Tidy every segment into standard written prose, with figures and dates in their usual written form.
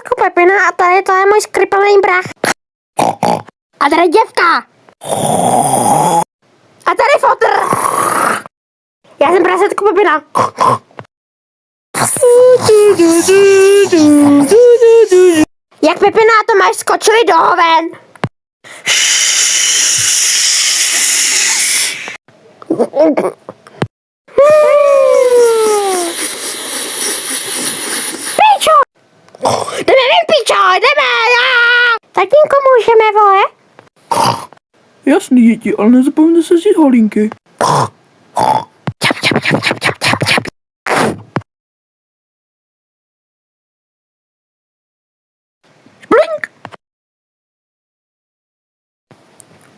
Pejčku Pepina a tady to je můj skriplný brach. A tady děvka. A tady fotr. Já jsem prasetku Pepina. Jak Pepina, to máš skočili do hoven. Píčo! Jdeme ven, Píčo, jdeme! Tatínko, můžeme, vole? Jasný, děti, ale nezapomeňte se vzít holínky. Blink!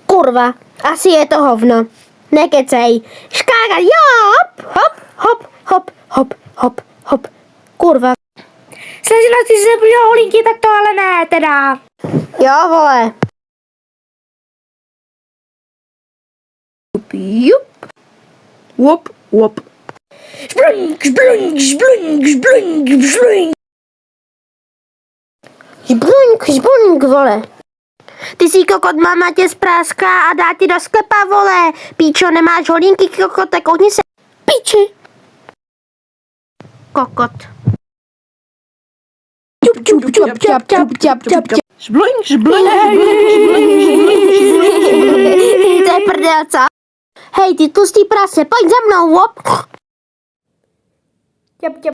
Kurva, asi je to hovno. Nekecej. Škáka, hop, hop, hop, hop, hop, hop, hop. Kurva. Snažila jsi se podívat holínky, tak to ale ne, teda. Jo, vole. Jup. Wop, wop. Žblink, žblink, žblink, žblink, žblink. Žblunk, žblunk, vole. Ty jsi kokot, máma tě spráská a dá ti do sklepa, vole. Píčo, nemáš holínky, kokote, koukni se. Píči. Kokot. Čup, čup, čup, čup, čup, čup, čup, čup. Žblink, žblink, žblink, žblink. To je prdel, co? Hej, ty tlustý prase, pojď za mnou, hop. Čup, čup.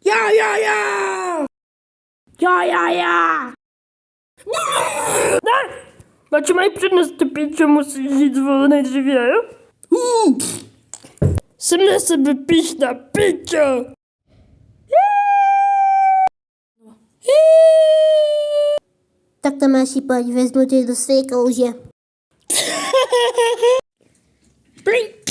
Já. Já. Ne! Pači mají přednost, ty píčo, musíš žít vole nejdříve, jo? Jsem na sebe píšná, píčo! Tak to máš pojď, vezmu tě do své kouže. Blink!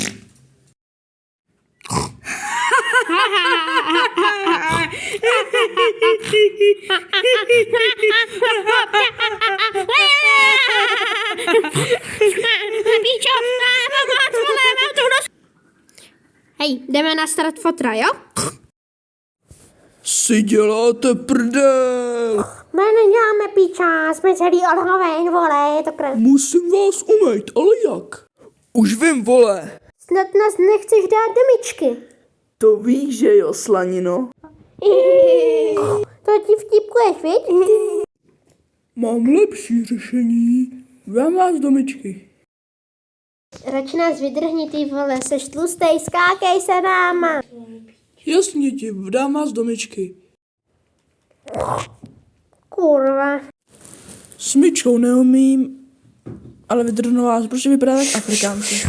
Píčo, hej, jdeme na start fotra, jo? Si děláte prdel. My neděláme píča, jsme celý odhoven, vole, je to krev. Musím vás umýt, ale jak? Už vím, vole. Snad nás nechceš dát do myčky. To víš, že jo, slanino. To ti vtipkuješ, viď? Mám lepší řešení. Vem vás do myčky. Radši nás vydrhni, ty vole, seš tlustej, skákej se náma. Jasně ti, dám vás do myčky. Kurva. S myčkou neumím, ale vydrhnu vás, protože vypadá tak Afrikánci.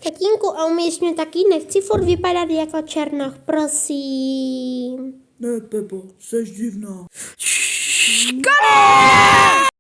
Tatínku, a umíš mě taky? Nechci furt vypadat jako černoch, prosím. Ne, Pepo, seš divná.